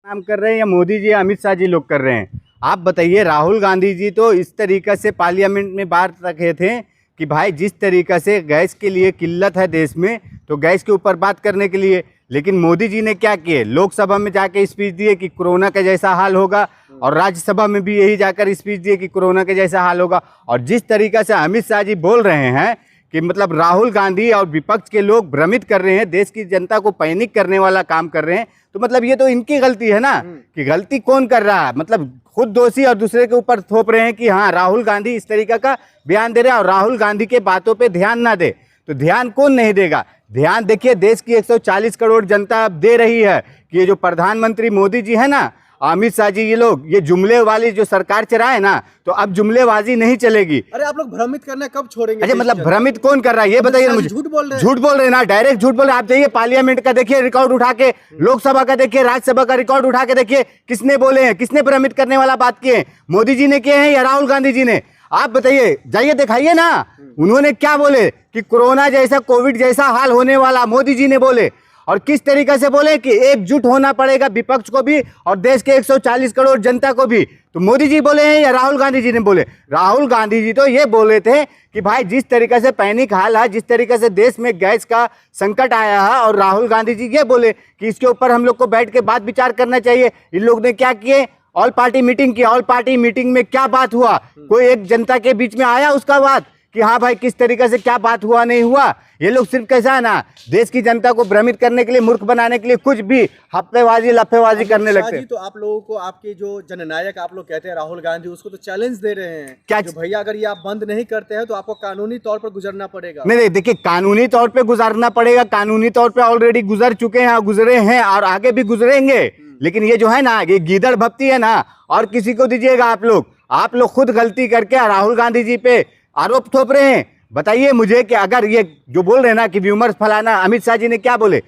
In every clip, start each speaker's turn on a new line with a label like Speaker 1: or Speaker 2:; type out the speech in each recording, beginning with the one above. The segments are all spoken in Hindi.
Speaker 1: काम कर रहे हैं या मोदी जी अमित शाह जी लोग कर रहे हैं? आप बताइए। राहुल गांधी जी तो इस तरीक़े से पार्लियामेंट में बात रखे थे कि भाई जिस तरीक़े से गैस के लिए किल्लत है देश में, तो गैस के ऊपर बात करने के लिए। लेकिन मोदी जी ने क्या किए, लोकसभा में जाके स्पीच दिए कि कोरोना का जैसा हाल होगा, और राज्यसभा में भी यही जाकर स्पीच दिए कि कोरोना का जैसा हाल होगा। और जिस तरीक़े से अमित शाह जी बोल रहे हैं कि मतलब राहुल गांधी और विपक्ष के लोग भ्रमित कर रहे हैं, देश की जनता को पैनिक करने वाला काम कर रहे हैं, तो मतलब ये तो इनकी गलती है ना। कि गलती कौन कर रहा है, मतलब खुद दोषी और दूसरे के ऊपर थोप रहे हैं कि हाँ राहुल गांधी इस तरीके का बयान दे रहे हैं और राहुल गांधी के बातों पे ध्यान ना दे। तो ध्यान कौन नहीं देगा? ध्यान देखिए, देश की 140 करोड़ जनता अब दे रही है कि ये जो प्रधानमंत्री मोदी जी है ना, अमित शाह जी, ये लोग ये जुमले वाली जो सरकार चलाए ना, तो अब जुमलेबाजी नहीं चलेगी।
Speaker 2: अरे आप लोग भ्रमित करना कब छोड़ेंगे?
Speaker 1: अच्छा, मतलब भ्रमित कौन कर रहा है ये बताइए मुझे।
Speaker 2: झूठ बोल रहे हैं।
Speaker 1: झूठ बोल रहे हैं ना, डायरेक्ट झूठ बोल रहे हैं। आप जाइए पार्लियामेंट का देखिए रिकॉर्ड उठा के, लोकसभा का देखिए, राज्यसभा का रिकॉर्ड उठा के देखिए, किसने बोले हैं, किसने भ्रमित करने वाला बात किए हैं? मोदी जी ने किए हैं या राहुल गांधी जी ने? आप बताइए, जाइए दिखाइए ना, उन्होंने क्या बोले कि कोरोना जैसा, कोविड जैसा हाल होने वाला, मोदी जी ने बोले। और किस तरीके से बोले कि एकजुट होना पड़ेगा विपक्ष को भी और देश के 140 करोड़ जनता को भी। तो मोदी जी बोले हैं या राहुल गांधी जी ने बोले? राहुल गांधी जी तो ये बोले थे कि भाई जिस तरीके से पैनिक हाल है, जिस तरीके से देश में गैस का संकट आया है, और राहुल गांधी जी ये बोले कि इसके ऊपर हम लोग को बैठ के बात विचार करना चाहिए। इन लोग ने क्या किए, ऑल पार्टी मीटिंग की। ऑल पार्टी मीटिंग में क्या बात हुआ? कोई एक जनता के बीच में आया उसका बात कि हाँ भाई किस तरीके से क्या बात हुआ नहीं हुआ? ये लोग सिर्फ कैसा है ना, देश की जनता को भ्रमित करने के लिए, मूर्ख बनाने के लिए कुछ भी हफ्तेबाजी लफेबाजी करने लगते हैं।
Speaker 2: तो आप लोगों को, आपके जो जननायक आप लोग कहते हैं राहुल गांधी, उसको तो चैलेंज दे रहे हैं
Speaker 1: क्या?
Speaker 2: जो भैया अगर ये आप बंद नहीं करते हैं तो आपको कानूनी तौर पर गुजरना पड़ेगा।
Speaker 1: नहीं, देखिए कानूनी तौर पे गुजारना पड़ेगा। कानूनी तौर पे ऑलरेडी गुजर चुके हैं, गुजरे हैं और आगे भी गुजरेंगे। लेकिन ये जो है ना, ये गीदड़ भक्ति है ना, और किसी को दीजिएगा आप लोग खुद गलती करके राहुल गांधी जी पे आरोप थोप रहे हैं। बताइए मुझे कि अगर ये जो बोल रहे हैं ना कि व्यूमर्स फलाना, अमित शाह जी ने क्या बोले?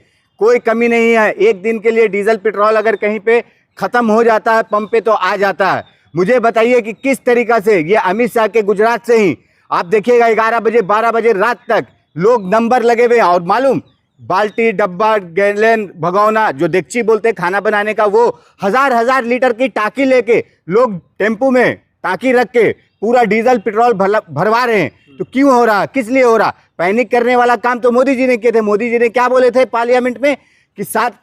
Speaker 1: कोई कमी नहीं है। एक दिन के लिए डीजल पेट्रोल अगर कहीं पे खत्म हो जाता है पंप पे तो आ जाता है। मुझे बताइए कि किस तरीक़ा से ये अमित शाह के गुजरात से ही आप देखिएगा 11 बजे 12 बजे रात तक लोग नंबर लगे हुए हैं। और मालूम, बाल्टी, डब्बा, गैलन, भगोना, जो देगची बोलते हैं खाना बनाने का, वो हजार लीटर की टाकी लेके लोग टेम्पू में टाकी रख के पूरा डीजल पेट्रोल भरवा रहे हैं। तो क्यों हो रहा, किस लिए हो रहा? पैनिक करने वाला काम तो मोदी जी ने किए थे। मोदी जी ने क्या बोले थे पार्लियामेंट में कि 7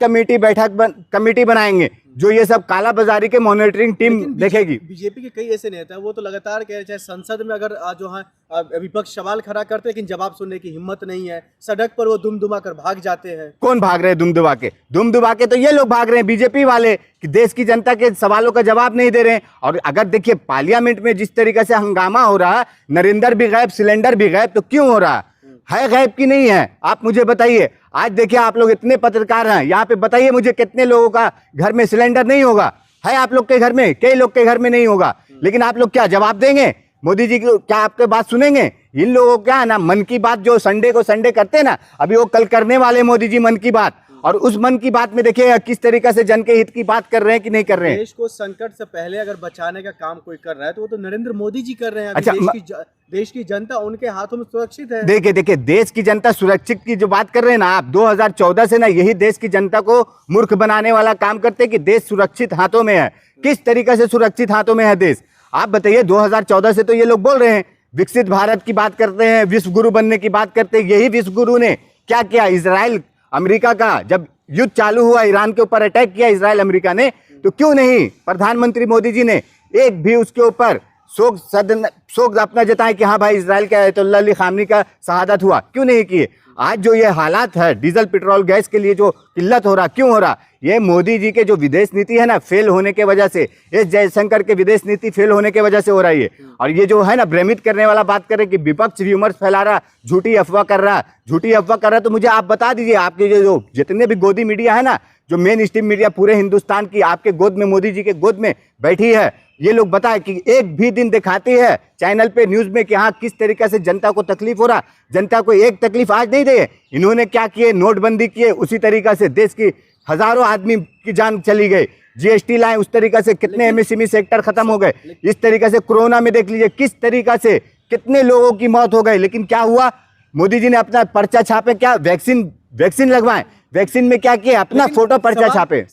Speaker 1: कमेटी बनाएंगे जो ये सब कालाबाजारी के मॉनिटरिंग टीम देखेगी।
Speaker 2: बीजेपी के कई ऐसे नेता हैं, वो तो लगातार कह रहे हैं, संसद में अगर जो है विपक्ष सवाल खड़ा करते हैं लेकिन जवाब सुनने की हिम्मत नहीं है, सड़क पर वो दुमदुमा कर भाग जाते हैं।
Speaker 1: कौन भाग रहे हैं दुमदुमा के? दुमदुमा के तो ये लोग भाग रहे हैं, बीजेपी वाले, कि देश की जनता के सवालों का जवाब नहीं दे रहे हैं। और अगर देखिए पार्लियामेंट में जिस तरीके से हंगामा हो रहा है, नरेंद्र भी गायब, सिलेंडर भी गायब, तो क्यों हो रहा है गायब की नहीं है? आप मुझे बताइए। आज देखिए आप लोग इतने पत्रकार हैं यहाँ पे, बताइए मुझे कितने लोगों का घर में सिलेंडर नहीं होगा? है आप लोग के घर में, कई लोग के घर में नहीं होगा। लेकिन आप लोग क्या जवाब देंगे? मोदी जी की क्या आपके बात सुनेंगे? इन लोगों को क्या है ना, मन की बात जो संडे को संडे करते हैं ना, अभी वो कल करने वाले मोदी जी मन की बात। और उस मन की बात में देखिए किस तरीके से जन के हित की बात कर रहे हैं कि नहीं कर रहे हैं।
Speaker 2: देश को संकट से पहले अगर बचाने का काम कोई कर रहा है तो वो तो नरेंद्र मोदी जी कर रहे हैं।
Speaker 1: अच्छा,
Speaker 2: देश की जनता उनके हाथों में सुरक्षित है।
Speaker 1: देखिए देश की जनता सुरक्षित की जो बात कर रहे हैं ना आप, 2014 से ना यही देश की जनता को मूर्ख बनाने वाला काम करते हैं कि देश सुरक्षित हाथों में है। किस तरीके से सुरक्षित हाथों में है देश? आप बताइए। 2014 से तो ये लोग बोल रहे हैं, विकसित भारत की बात करते हैं, विश्व गुरु बनने की बात करते हैं। यही विश्व गुरु ने क्या किया? इजराइल अमेरिका का जब युद्ध चालू हुआ, ईरान के ऊपर अटैक किया इजराइल अमेरिका ने, तो क्यों नहीं प्रधानमंत्री मोदी जी ने एक भी उसके ऊपर शोक अपना जताए कि हाँ भाई इजराइल के अयतुल्लाह अली खामनी का शहादत हुआ? क्यों नहीं किए? आज जो ये हालात है डीजल पेट्रोल गैस के लिए जो किल्लत हो रहा, क्यों हो रहा? ये मोदी जी के जो विदेश नीति है ना, फेल होने के वजह से, एस जयशंकर के विदेश नीति फेल होने के वजह से हो रही है। और ये जो है ना भ्रमित करने वाला बात कर रहे कि विपक्ष व्यूमर्स फैला रहा, झूठी अफवाह कर रहा, तो मुझे आप बता दीजिए, आपके जो जितने भी गोदी मीडिया है ना, जो मेन स्ट्रीम मीडिया पूरे हिंदुस्तान की आपके गोद में, मोदी जी के गोद में बैठी है, ये लोग बताए कि एक भी दिन दिखाती है चैनल पे, न्यूज में कि हाँ किस तरीके से जनता को तकलीफ हो रहा। जनता को एक तकलीफ आज नहीं दे। इन्होंने क्या किए? नोटबंदी किए, उसी तरीके से देश की हजारों आदमी की जान चली गई। जीएसटी लाए, उस तरीके से कितने एमएसएमई सेक्टर खत्म हो गए। इस तरीके से कोरोना में देख लीजिए किस तरीके से कितने लोगों की मौत हो गई। लेकिन क्या हुआ? मोदी जी ने अपना पर्चा छापे, क्या वैक्सीन लगवाएं, वैक्सीन में क्या किया? अपना फोटो पर्चा छापे।